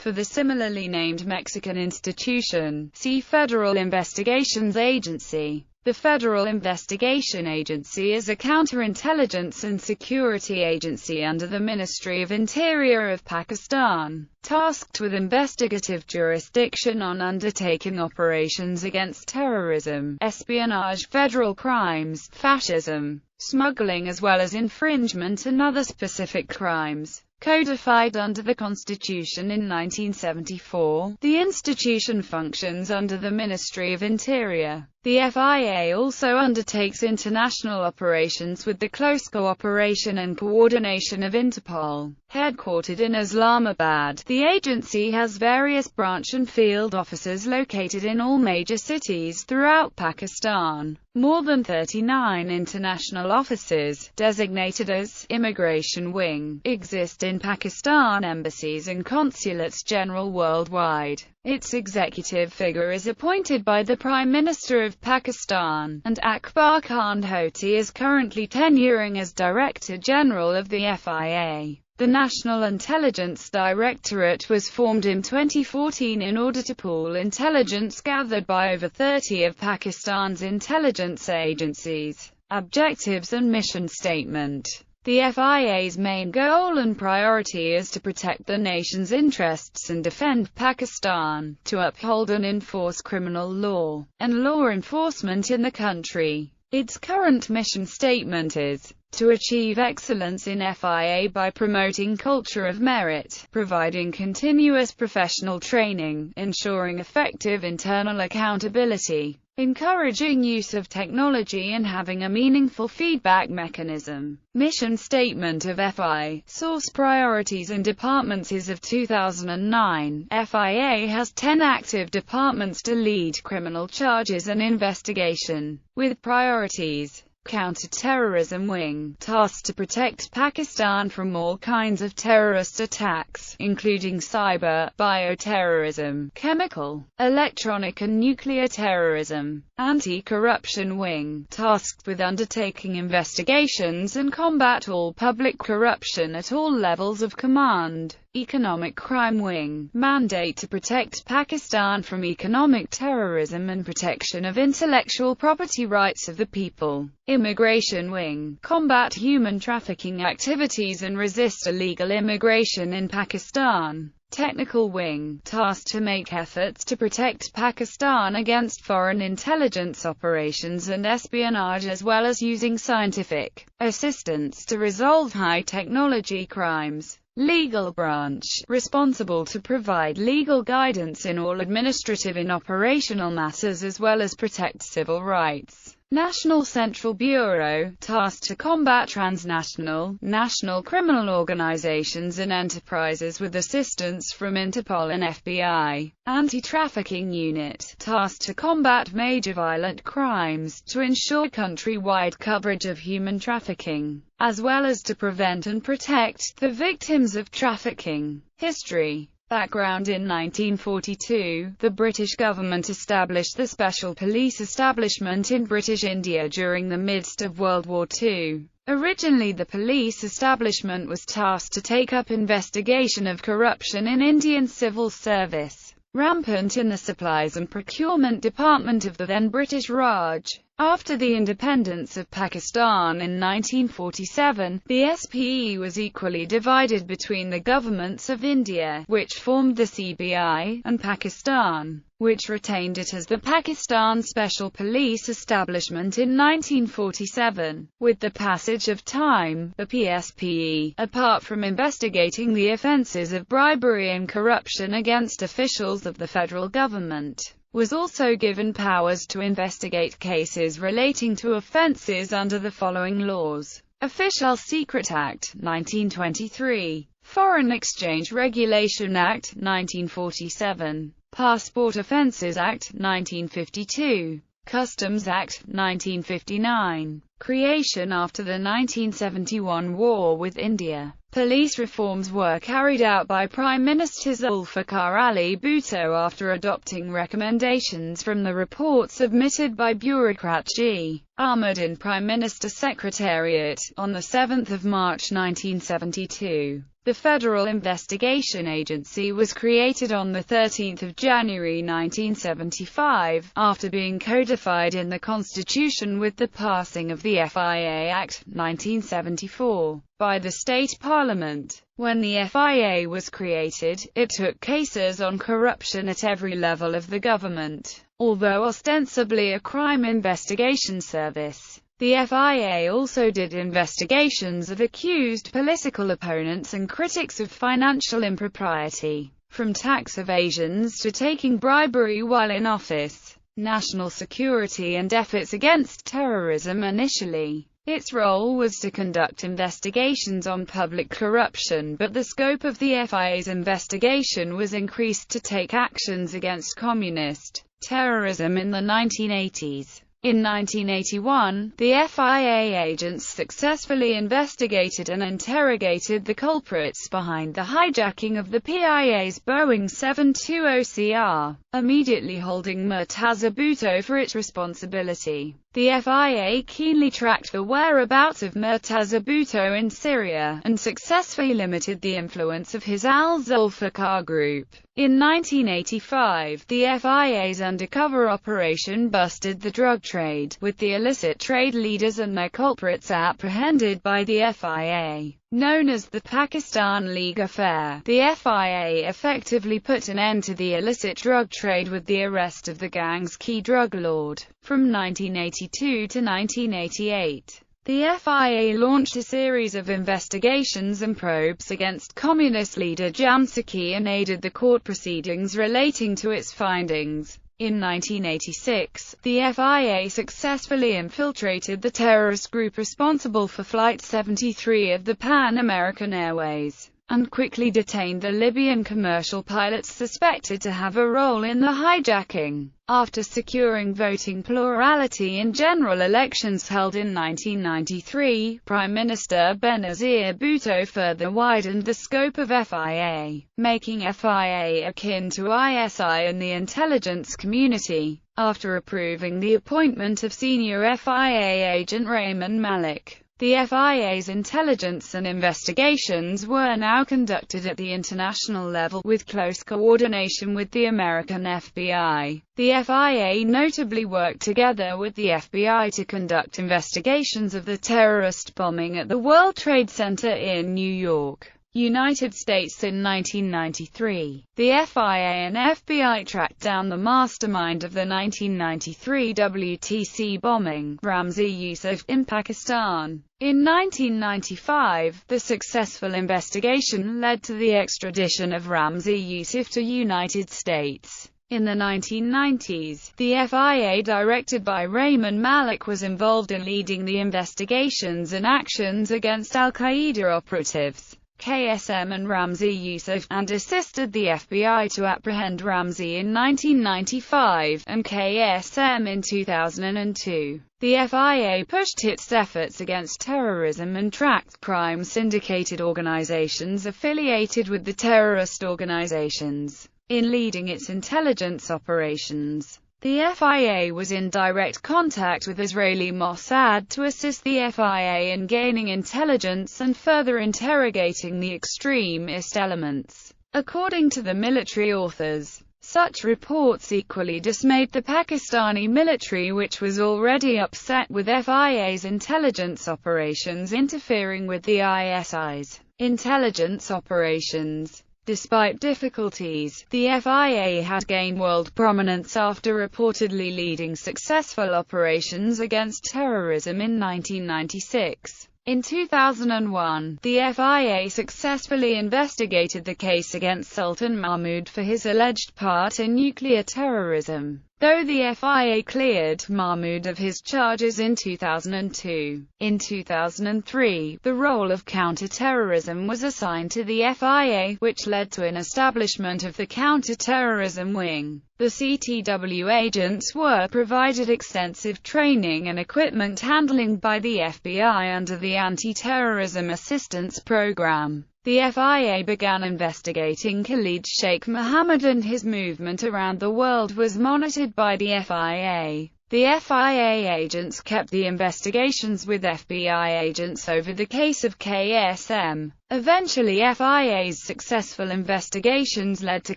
for the similarly named Mexican institution. See Federal Investigations Agency. The Federal Investigation Agency is a counterintelligence and security agency under the Ministry of Interior of Pakistan, tasked with investigative jurisdiction on undertaking operations against terrorism, espionage, federal crimes, fascism, smuggling as well as infringement and other specific crimes. Codified under the Constitution in 1974, the institution functions under the Ministry of Interior. The FIA also undertakes international operations with the close cooperation and coordination of Interpol. Headquartered in Islamabad, the agency has various branch and field offices located in all major cities throughout Pakistan. More than 39 international offices, designated as Immigration Wing, exist in Pakistan embassies and consulates general worldwide. Its executive figure is appointed by the Prime Minister of Pakistan, and Akbar Khan Hoti is currently tenuring as Director General of the FIA. The National Intelligence Directorate was formed in 2014 in order to pool intelligence gathered by over 30 of Pakistan's intelligence agencies. Objectives and mission statement. The FIA's main goal and priority is to protect the nation's interests and defend Pakistan, to uphold and enforce criminal law and law enforcement in the country. Its current mission statement is to achieve excellence in FIA by promoting culture of merit, providing continuous professional training, ensuring effective internal accountability, encouraging use of technology and having a meaningful feedback mechanism. Mission Statement of FIA. Source Priorities and Departments as of 2009, FIA has 10 active departments to lead criminal charges and investigation, with priorities. Counter-Terrorism Wing, tasked to protect Pakistan from all kinds of terrorist attacks, including cyber, bioterrorism, chemical, electronic and nuclear terrorism. Anti-Corruption Wing, tasked with undertaking investigations and combat all public corruption at all levels of command. Economic Crime Wing, mandate to protect Pakistan from economic terrorism and protection of intellectual property rights of the people. Immigration Wing, combat human trafficking activities and resist illegal immigration in Pakistan. Technical Wing, tasked to make efforts to protect Pakistan against foreign intelligence operations and espionage as well as using scientific assistance to resolve high-technology crimes. Legal Branch, responsible to provide legal guidance in all administrative and operational matters as well as protect civil rights. National Central Bureau, tasked to combat transnational, national criminal organizations and enterprises with assistance from Interpol and FBI. Anti-Trafficking Unit, tasked to combat major violent crimes, to ensure country-wide coverage of human trafficking, as well as to prevent and protect the victims of trafficking. History. Background. In 1942, the British government established the Special Police Establishment in British India during the midst of World War II. Originally the police establishment was tasked to take up investigation of corruption in Indian civil service, rampant in the supplies and procurement department of the then British Raj. After the independence of Pakistan in 1947, the SPE was equally divided between the governments of India, which formed the CBI, and Pakistan, which retained it as the Pakistan Special Police Establishment in 1947. With the passage of time, the PSPE, apart from investigating the offences of bribery and corruption against officials of the federal government, was also given powers to investigate cases relating to offences under the following laws: Official Secret Act, 1923, Foreign Exchange Regulation Act, 1947, Passport Offences Act, 1952, Customs Act, 1959, creation after the 1971 war with India. Police reforms were carried out by Prime Minister Zulfikar Ali Bhutto after adopting recommendations from the report submitted by bureaucrat G. Ahmed in Prime Minister Secretariat, on 7 March 1972. The Federal Investigation Agency was created on 13 January 1975, after being codified in the Constitution with the passing of the FIA Act, 1974, by the state parliament. When the FIA was created, it took cases on corruption at every level of the government. Although ostensibly a crime investigation service, the FIA also did investigations of accused political opponents and critics of financial impropriety, from tax evasions to taking bribery while in office, national security and efforts against terrorism. Initially, its role was to conduct investigations on public corruption, but the scope of the FIA's investigation was increased to take actions against communist terrorism in the 1980s. In 1981, the FIA agents successfully investigated and interrogated the culprits behind the hijacking of the PIA's Boeing 720CR, immediately holding Murtaza Bhutto for its responsibility. The FIA keenly tracked the whereabouts of Murtaza Bhutto in Syria, and successfully limited the influence of his al-Zulfikar group. In 1985, the FIA's undercover operation busted the drug trade, with the illicit trade leaders and their culprits apprehended by the FIA. Known as the Pakistan League Affair, the FIA effectively put an end to the illicit drug trade with the arrest of the gang's key drug lord. From 1982 to 1988, the FIA launched a series of investigations and probes against communist leader Jamsaki and aided the court proceedings relating to its findings. In 1986, the FIA successfully infiltrated the terrorist group responsible for Flight 73 of the Pan American Airways, and quickly detained the Libyan commercial pilots suspected to have a role in the hijacking. After securing voting plurality in general elections held in 1993, Prime Minister Benazir Bhutto further widened the scope of FIA, making FIA akin to ISI in the intelligence community. After approving the appointment of senior FIA agent Rayman Malik, the FIA's intelligence and investigations were now conducted at the international level, with close coordination with the American FBI. The FIA notably worked together with the FBI to conduct investigations of the terrorist bombing at the World Trade Center in New York, United States in 1993. The FIA and FBI tracked down the mastermind of the 1993 WTC bombing, Ramzi Yousef, in Pakistan. In 1995, the successful investigation led to the extradition of Ramzi Yousef to United States. In the 1990s, the FIA, directed by Rayman Malik, was involved in leading the investigations and actions against al-Qaeda operatives, KSM and Ramzi Yousef, and assisted the FBI to apprehend Ramzi in 1995, and KSM in 2002. The FIA pushed its efforts against terrorism and tracked crime syndicated organizations affiliated with the terrorist organizations. In leading its intelligence operations, the FIA was in direct contact with Israeli Mossad to assist the FIA in gaining intelligence and further interrogating the extremist elements. According to the military authors, such reports equally dismayed the Pakistani military, which was already upset with FIA's intelligence operations interfering with the ISI's intelligence operations. Despite difficulties, the FIA had gained world prominence after reportedly leading successful operations against terrorism in 1996. In 2001, the FIA successfully investigated the case against Sultan Mahmoud for his alleged part in nuclear terrorism, though the FIA cleared Mahmoud of his charges in 2002. In 2003, the role of counter-terrorism was assigned to the FIA, which led to an establishment of the counter-terrorism wing. The CTW agents were provided extensive training and equipment handling by the FBI under the Anti-Terrorism Assistance Program. The FIA began investigating Khalid Sheikh Mohammed, and his movement around the world was monitored by the FIA. The FIA agents kept the investigations with FBI agents over the case of KSM. Eventually, FIA's successful investigations led to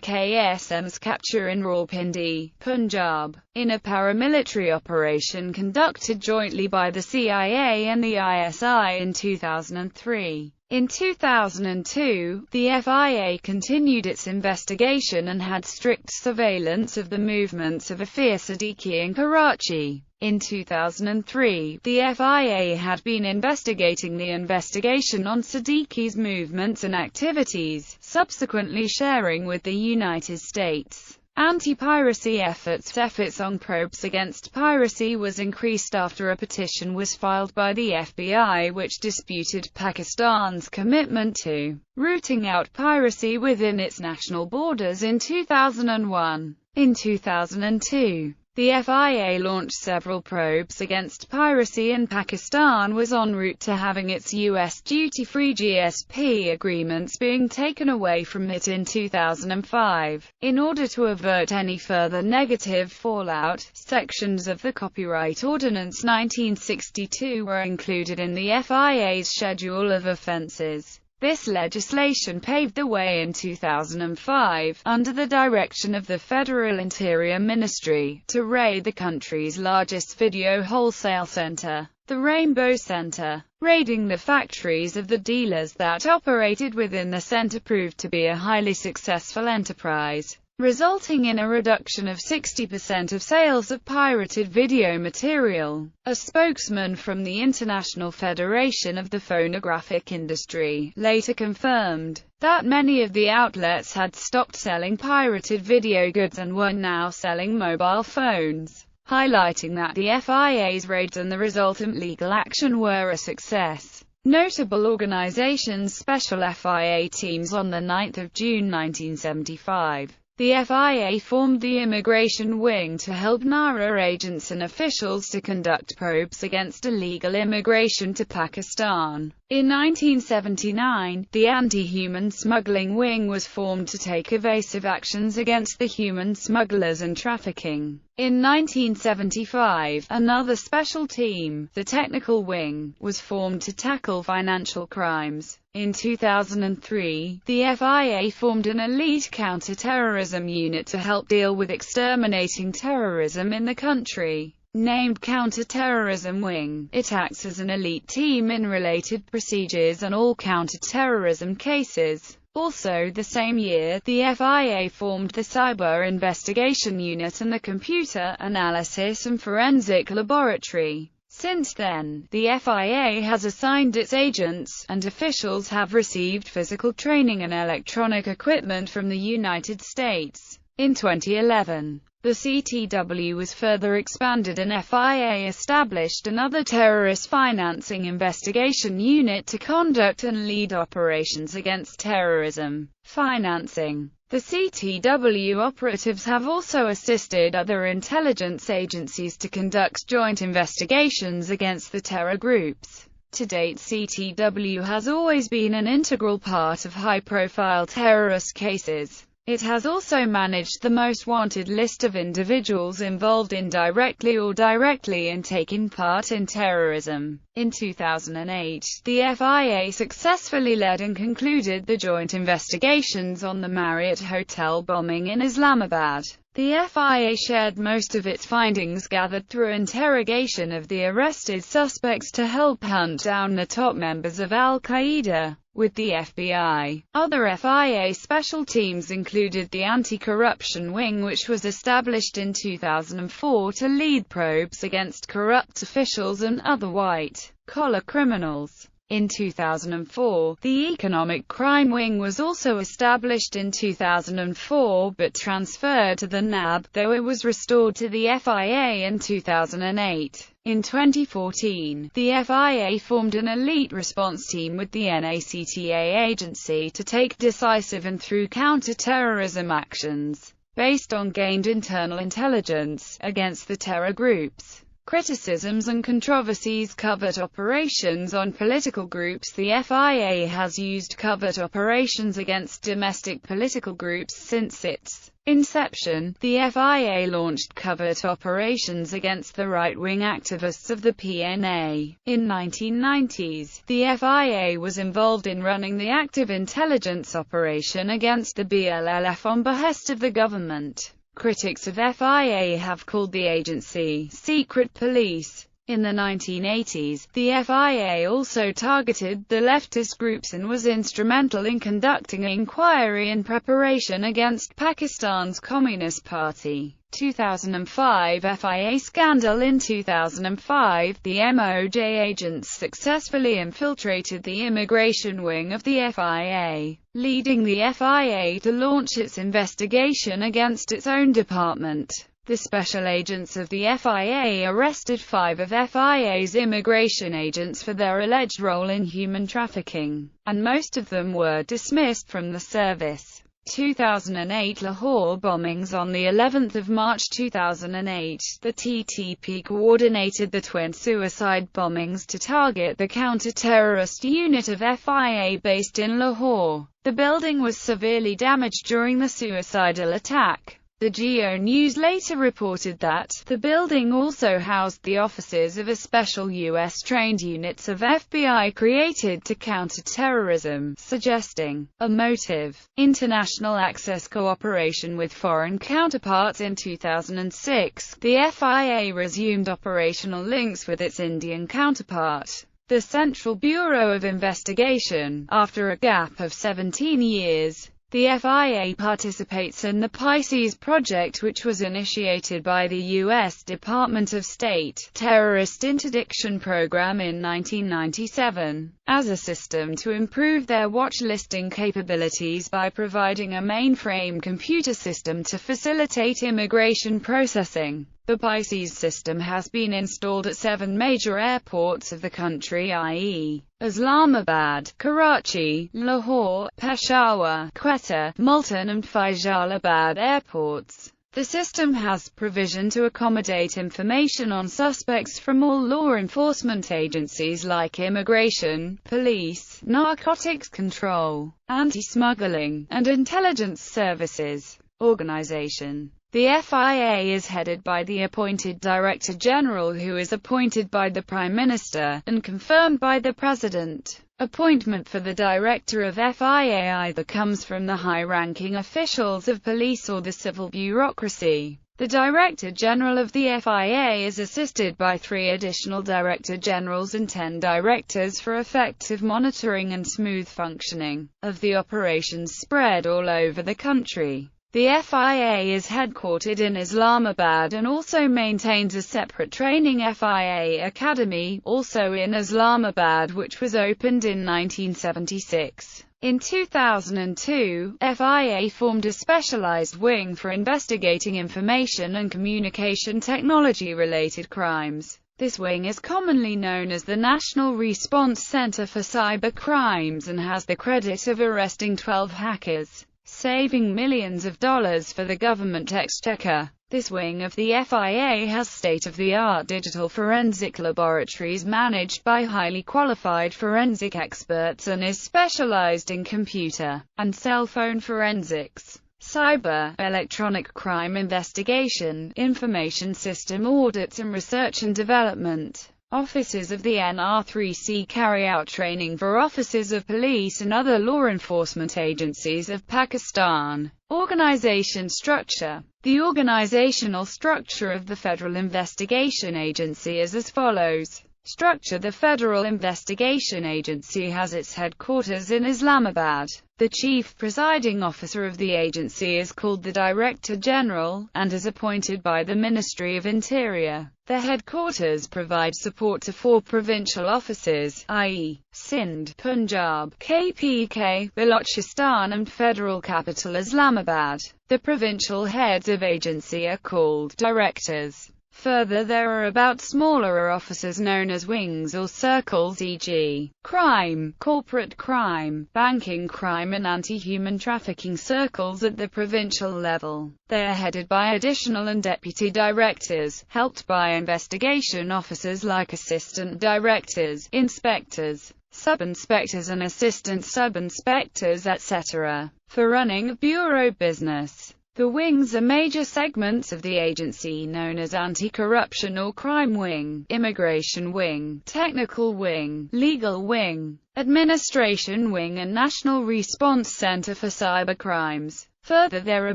KSM's capture in Rawalpindi, Punjab, in a paramilitary operation conducted jointly by the CIA and the ISI in 2003. In 2002, the FIA continued its investigation and had strict surveillance of the movements of Afeer Siddiqui in Karachi. In 2003, the FIA had been investigating the investigation on Siddiqui's movements and activities, subsequently sharing with the United States. Anti-piracy efforts on probes against piracy was increased after a petition was filed by the FBI which disputed Pakistan's commitment to rooting out piracy within its national borders in 2001. In 2002, the FIA launched several probes against piracy, and Pakistan was en route to having its U.S. duty-free GSP agreements being taken away from it in 2005. In order to avert any further negative fallout, sections of the Copyright Ordinance 1962 were included in the FIA's schedule of offences. This legislation paved the way in 2005, under the direction of the Federal Interior Ministry, to raid the country's largest video wholesale center, the Rainbow Center. Raiding the factories of the dealers that operated within the center proved to be a highly successful enterprise, resulting in a reduction of 60% of sales of pirated video material. A spokesman from the International Federation of the Phonographic Industry later confirmed that many of the outlets had stopped selling pirated video goods and were now selling mobile phones, highlighting that the FIA's raids and the resultant legal action were a success. Notable organizations: Special FIA teams. On 9 June 1975, the FIA formed the Immigration Wing to help NARA agents and officials to conduct probes against illegal immigration to Pakistan. In 1979, the Anti-Human Smuggling Wing was formed to take evasive actions against the human smugglers and trafficking. In 1975, another special team, the Technical Wing, was formed to tackle financial crimes. In 2003, the FIA formed an elite counter-terrorism unit to help deal with exterminating terrorism in the country. Named Counter-Terrorism Wing, it acts as an elite team in related procedures on all counter-terrorism cases. Also the same year, the FIA formed the Cyber Investigation Unit and the Computer Analysis and Forensic Laboratory. Since then, the FIA has assigned its agents, and officials have received physical training and electronic equipment from the United States. In 2011, the CTW was further expanded and FIA established another terrorist financing investigation unit to conduct and lead operations against terrorism financing. The CTW operatives have also assisted other intelligence agencies to conduct joint investigations against the terror groups. To date, CTW has always been an integral part of high-profile terrorist cases. It has also managed the most wanted list of individuals involved indirectly or directly in taking part in terrorism. In 2008, the FIA successfully led and concluded the joint investigations on the Marriott Hotel bombing in Islamabad. The FIA shared most of its findings gathered through interrogation of the arrested suspects to help hunt down the top members of Al-Qaeda with the FBI. Other FIA special teams included the Anti-Corruption Wing, which was established in 2004 to lead probes against corrupt officials and other white-collar criminals. In 2004, the Economic Crime Wing was also established in 2004 but transferred to the NAB, though it was restored to the FIA in 2008. In 2014, the FIA formed an elite response team with the NACTA agency to take decisive and thorough counter-terrorism actions, based on gained internal intelligence, against the terror groups. Criticisms and controversies. Covert operations on political groups. The FIA has used covert operations against domestic political groups since its inception, the FIA launched covert operations against the right-wing activists of the PNA. In 1990s, the FIA was involved in running the active intelligence operation against the BLLF on behest of the government. Critics of FIA have called the agency secret police. In the 1980s, the FIA also targeted the leftist groups and was instrumental in conducting an inquiry in preparation against Pakistan's Communist Party. 2005 FIA scandal. In 2005, the MOJ agents successfully infiltrated the immigration wing of the FIA, leading the FIA to launch its investigation against its own department. The special agents of the FIA arrested 5 of FIA's immigration agents for their alleged role in human trafficking, and most of them were dismissed from the service. 2008 Lahore Bombings. On the 11th of March 2008, the TTP coordinated the twin suicide bombings to target the counter-terrorist unit of FIA based in Lahore. The building was severely damaged during the suicidal attack. The Geo News later reported that the building also housed the offices of a special U.S.-trained units of FBI created to counter terrorism, suggesting a motive. International access cooperation with foreign counterparts. In 2006, the FIA resumed operational links with its Indian counterpart, the Central Bureau of Investigation, after a gap of 17 years. The FIA participates in the Pisces project, which was initiated by the U.S. Department of State Terrorist Interdiction Program in 1997, as a system to improve their watch-listing capabilities by providing a mainframe computer system to facilitate immigration processing. The Pisces system has been installed at 7 major airports of the country, i.e., Islamabad, Karachi, Lahore, Peshawar, Quetta, Multan and Faisalabad airports. The system has provision to accommodate information on suspects from all law enforcement agencies like immigration, police, narcotics control, anti-smuggling, and intelligence services. Organization. The FIA is headed by the appointed Director General, who is appointed by the Prime Minister, and confirmed by the President. Appointment for the Director of FIA either comes from the high-ranking officials of police or the civil bureaucracy. The Director General of the FIA is assisted by 3 additional Director Generals and 10 directors for effective monitoring and smooth functioning of the operations spread all over the country. The FIA is headquartered in Islamabad and also maintains a separate training FIA Academy, also in Islamabad, which was opened in 1976. In 2002, FIA formed a specialized wing for investigating information and communication technology-related crimes. This wing is commonly known as the National Response Center for Cyber Crimes and has the credit of arresting 12 hackers, saving millions of dollars for the government exchequer. This wing of the FIA has state-of-the-art digital forensic laboratories managed by highly qualified forensic experts and is specialized in computer and cell phone forensics, cyber, electronic crime investigation, information system audits and research and development. Officers of the NR3C carry out training for officers of police and other law enforcement agencies of Pakistan. Organization structure. The organizational structure of the Federal Investigation Agency is as follows. Structure. The Federal Investigation Agency has its headquarters in Islamabad. The chief presiding officer of the agency is called the Director General, and is appointed by the Ministry of Interior. The headquarters provide support to 4 provincial offices, i.e., Sindh, Punjab, KPK, Balochistan and federal capital Islamabad. The provincial heads of agency are called directors. Further, there are about smaller offices known as wings or circles, e.g., crime, corporate crime, banking crime and anti-human trafficking circles at the provincial level. They are headed by additional and deputy directors, helped by investigation officers like assistant directors, inspectors, sub-inspectors and assistant sub-inspectors, etc. For running of bureau business. The wings are major segments of the agency known as Anti-Corruption or Crime Wing, Immigration Wing, Technical Wing, Legal Wing, Administration Wing and National Response Center for Cybercrimes. Further, there are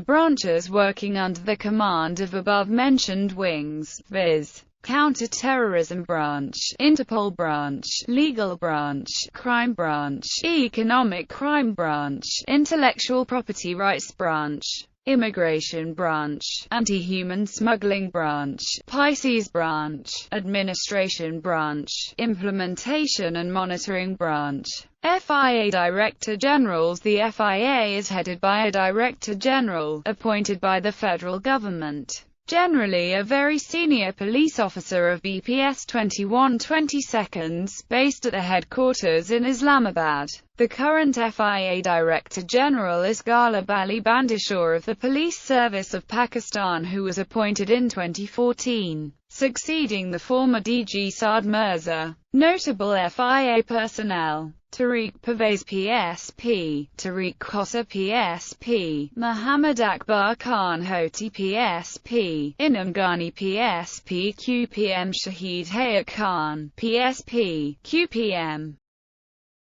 branches working under the command of above-mentioned wings, viz. Counter-Terrorism Branch, Interpol Branch, Legal Branch, Crime Branch, Economic Crime Branch, Intellectual Property Rights Branch, Immigration Branch, Anti-Human Smuggling Branch, Pisces Branch, Administration Branch, Implementation and Monitoring Branch. FIA Director Generals. The FIA is headed by a Director General, appointed by the federal government, generally a very senior police officer of BPS 21/22, based at the headquarters in Islamabad. The current FIA Director General is Ghalib Ali Bandishore of the Police Service of Pakistan, who was appointed in 2014, succeeding the former DG Saad Mirza. Notable FIA personnel: Tariq Pervez PSP, Tariq Khosa PSP, Muhammad Akbar Khan Hoti PSP, Inam Ghani PSP, QPM Shahid Hayat Khan PSP, QPM.